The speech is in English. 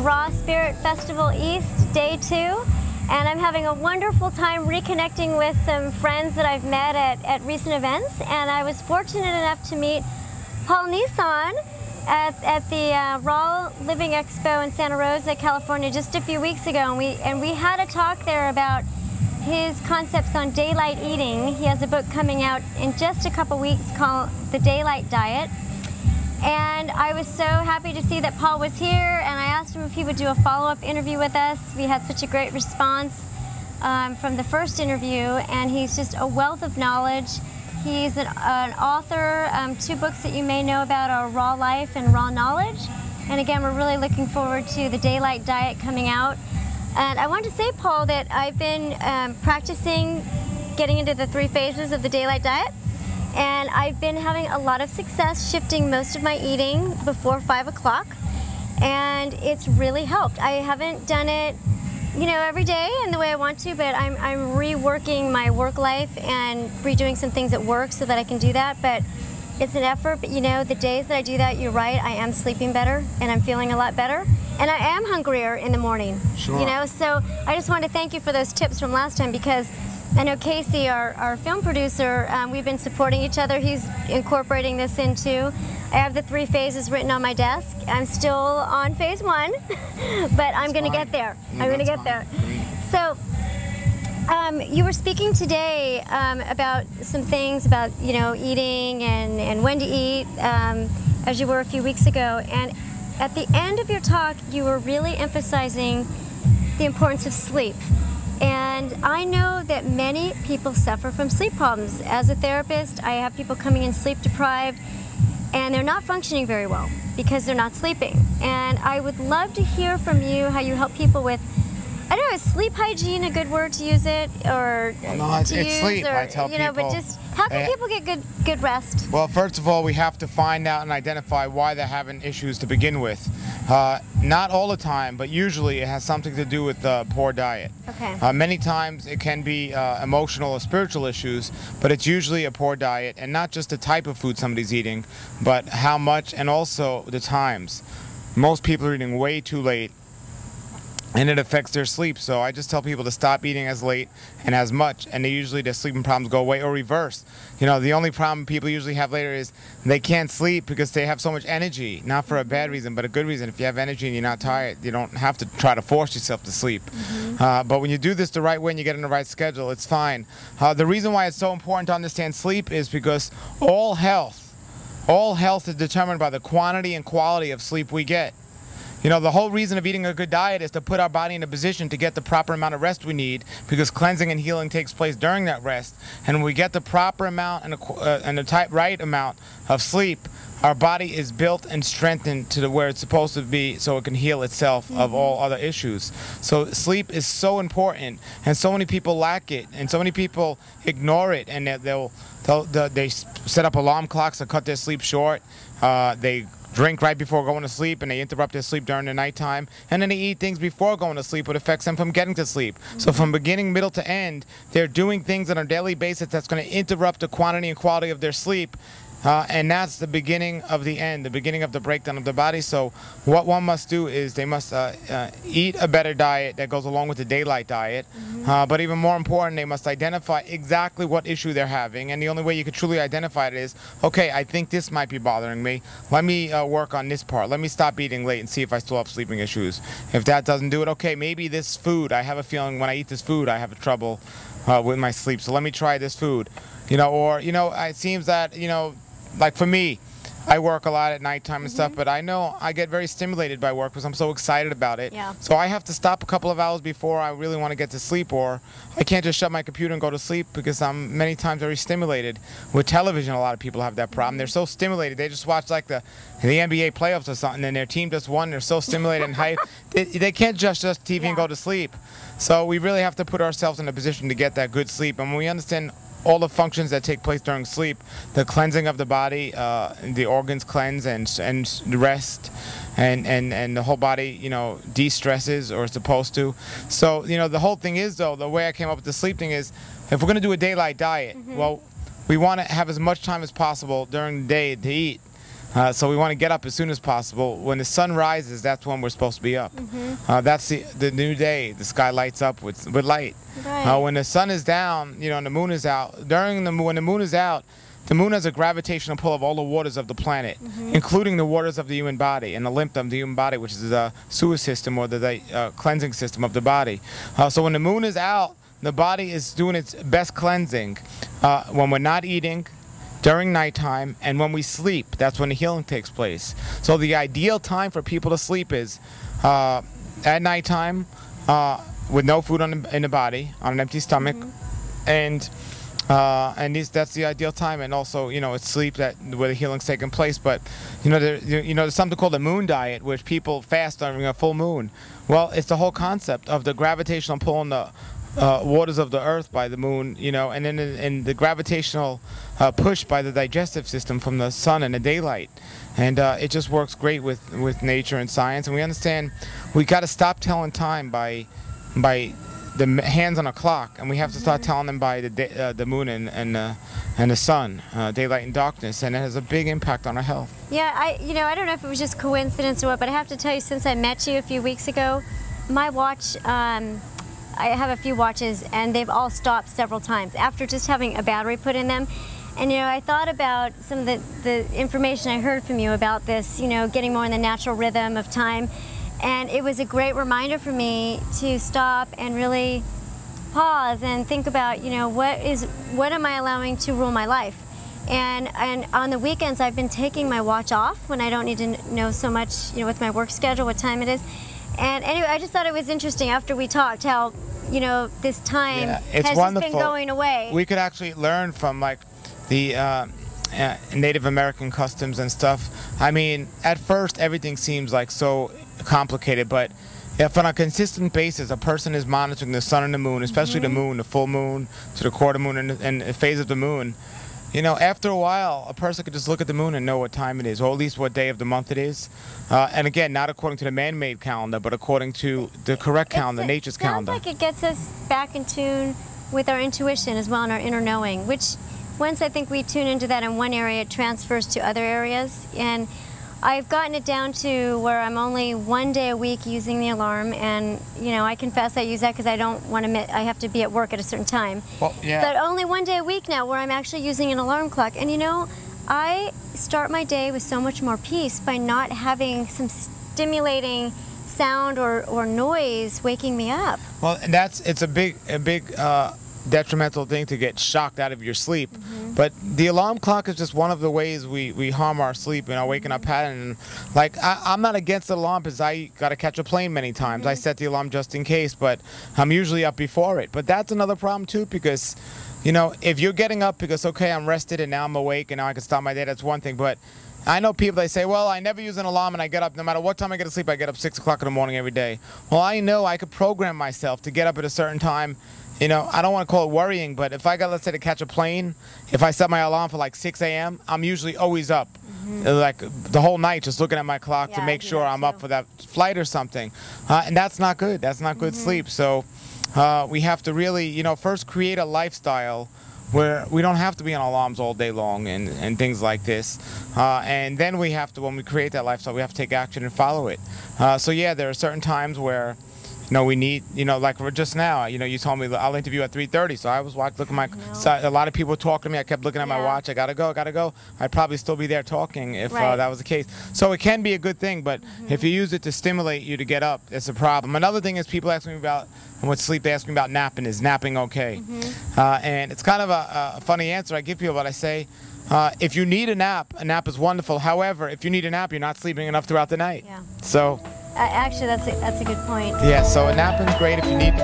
Raw Spirit Festival East, Day 2. And I'm having a wonderful time reconnecting with some friends that I've met at recent events. And I was fortunate enough to meet Paul Nison at the Raw Living Expo in Santa Rosa, California, just a few weeks ago. And we had a talk there about his concepts on daylight eating. He has a book coming out in just a couple weeks called The Daylight Diet. And I was so happy to see that Paul was here, and I asked him if he would do a follow-up interview with us. We had such a great response from the first interview, and he's just a wealth of knowledge. He's an author. 2 books that you may know about are Raw Life and Raw Knowledge. And again, we're really looking forward to the Daylight Diet coming out. And I wanted to say, Paul, that I've been practicing getting into the 3 phases of the Daylight Diet. And I've been having a lot of success shifting most of my eating before 5 o'clock, and it's really helped. I haven't done it, you know, every day in the way I want to, but I'm reworking my work life and redoing some things at work so that I can do that. But it's an effort. But you know, the days that I do that, you're right, I am sleeping better and I'm feeling a lot better, and I am hungrier in the morning. Sure. You know, so I just want to thank you for those tips from last time, because I know Katy, our film producer, we've been supporting each other. He's incorporating this in too. I have the 3 phases written on my desk. I'm still on phase 1, but I'm going to get there. I'm going to get there. So, you were speaking today about some things about, you know, eating and when to eat, as you were a few weeks ago. And at the end of your talk, you were really emphasizing the importance of sleep. And I know that many people suffer from sleep problems. As a therapist, I have people coming in sleep deprived, and they're not functioning very well because they're not sleeping. And I would love to hear from you how you help people with, I don't know, is sleep hygiene a good word to use it, or no, it's sleep. Or, I tell people, but just how can people get good rest? Well, first of all, we have to find out and identify why they're having issues to begin with. Not all the time, but usually it has something to do with poor diet. Okay. Many times it can be emotional or spiritual issues, but it's usually a poor diet, and not just the type of food somebody's eating, but how much, and also the times. Most people are eating way too late, and it affects their sleep. So I just tell people to stop eating as late and as much, and usually their sleeping problems go away, or reverse. You know, the only problem people usually have later is they can't sleep because they have so much energy, not for a bad reason, but a good reason. If you have energy and you're not tired, you don't have to try to force yourself to sleep. But when you do this the right way and you get in the right schedule, it's fine. The reason why it's so important to understand sleep is because all health is determined by the quantity and quality of sleep we get. You know, the whole reason of eating a good diet is to put our body in a position to get the proper amount of rest we need, because cleansing and healing takes place during that rest. And when we get the proper amount and the right amount of sleep, our body is built and strengthened to where it's supposed to be, so it can heal itself of all other issues. So sleep is so important, and so many people lack it, and so many people ignore it, and they set up alarm clocks to cut their sleep short. They drink right before going to sleep, and they interrupt their sleep during the nighttime, and then they eat things before going to sleep, which affects them from getting to sleep. So from beginning, middle to end, they're doing things on a daily basis that's going to interrupt the quantity and quality of their sleep. And that's the beginning of the end, the beginning of the breakdown of the body. So what one must do is they must eat a better diet that goes along with the daylight diet. But even more important, they must identify exactly what issue they're having. And the only way you can truly identify it is, okay, I think this might be bothering me. Let me work on this part. Let me stop eating late and see if I still have sleeping issues. If that doesn't do it, okay, maybe this food, I have a feeling when I eat this food, I have trouble with my sleep. So let me try this food. You know, or, you know, it seems that, you know, like for me, I work a lot at nighttime and stuff, but I know I get very stimulated by work because I'm so excited about it. Yeah. So I have to stop a couple of hours before I really want to get to sleep, or I can't just shut my computer and go to sleep because I'm many times very stimulated. With television, a lot of people have that problem. They're so stimulated. They just watch like the NBA playoffs or something, and their team just won. They're so stimulated and hype. They can't just TV and go to sleep. So we really have to put ourselves in a position to get that good sleep. And when we understand all the functions that take place during sleep, the cleansing of the body, the organs cleanse and rest, and the whole body, you know, de-stresses, or is supposed to. So, you know, the whole thing is, though, the way I came up with the sleep thing is, if we're going to do a daylight diet, well, we want to have as much time as possible during the day to eat. So we want to get up as soon as possible. When the sun rises, that's when we're supposed to be up. That's the new day. The sky lights up with light. Right. When the sun is down, and the moon is out, when the moon is out, the moon has a gravitational pull of all the waters of the planet, including the waters of the human body and the lymph of the human body, which is the sewer system or the cleansing system of the body. So when the moon is out, the body is doing its best cleansing when we're not eating, during nighttime, and when we sleep. That's when the healing takes place. So the ideal time for people to sleep is at nighttime with no food in the body, on an empty stomach, and that's the ideal time. And also, it's sleep where the healing's taking place. But there's something called the moon diet, which people fast during a full moon. Well, it's the whole concept of the gravitational pull on the waters of the earth by the moon, and then in the gravitational push by the digestive system from the sun and the daylight. And it just works great with nature and science. And we understand we got to stop telling time by the hands on a clock, and we have to start telling them by the moon and the sun, daylight and darkness, and it has a big impact on our health. Yeah, I don't know if it was just coincidence or what, but I have to tell you, since I met you a few weeks ago, my watch, I have a few watches, and they've all stopped several times after just having a battery put in them. And I thought about some of the information I heard from you about this, getting more in the natural rhythm of time. And it was a great reminder for me to stop and really pause and think about, what am I allowing to rule my life? And on the weekends, I've been taking my watch off when I don't need to know so much, with my work schedule, what time it is. And anyway, I just thought it was interesting after we talked how, this time has just been going away. We could actually learn from the Native American customs and stuff. I mean, at first everything seems like so complicated, but if on a consistent basis a person is monitoring the sun and the moon, especially the moon, the full moon to the quarter moon and the phase of the moon, after a while a person could just look at the moon and know what time it is, or at least what day of the month it is. And again, not according to the man-made calendar, but according to the correct calendar, nature's calendar. It sounds like it gets us back in tune with our intuition as well, and our inner knowing, which once I think we tune into that in one area, it transfers to other areas. And I've gotten it down to where I'm only one day a week using the alarm, and I confess I use that because I don't want to I have to be at work at a certain time. Well, yeah. But only one day a week now where I'm actually using an alarm clock. And I start my day with so much more peace by not having some stimulating sound or noise waking me up. Well, and it's a big detrimental thing to get shocked out of your sleep. But the alarm clock is just one of the ways we harm our sleep and our waking up pattern. I'm not against the alarm because I got to catch a plane many times. I set the alarm just in case, but I'm usually up before it. But that's another problem too, because if you're getting up because, okay, I'm rested and now I'm awake and now I can start my day, that's one thing. But I know people, they say, well, I never use an alarm and I get up, no matter what time I get to sleep, I get up 6 o'clock in the morning every day. Well, I know I could program myself to get up at a certain time. I don't want to call it worrying, but if I got, let's say, to catch a plane, if I set my alarm for 6 a.m., I'm usually always up, the whole night, just looking at my clock to make sure I'm up for that flight or something. And that's not good. That's not good sleep. So we have to really, first create a lifestyle where we don't have to be on alarms all day long and things like this. And then we have to, when we create that lifestyle, we have to take action and follow it. So yeah, there are certain times where we need, like just now, you told me I'll interview at 3:30, so I was looking at a lot of people were talking to me. I kept looking at my watch. I gotta go. I'd probably still be there talking if that was the case. So it can be a good thing, but if you use it to stimulate you to get up, it's a problem. Another thing is people ask me about what sleep. They ask me about napping. Is napping okay? And it's kind of a funny answer I give people, but I say, if you need a nap is wonderful. However, if you need a nap, you're not sleeping enough throughout the night. So. Actually, that's a good point. Yeah, so a napping's great if you need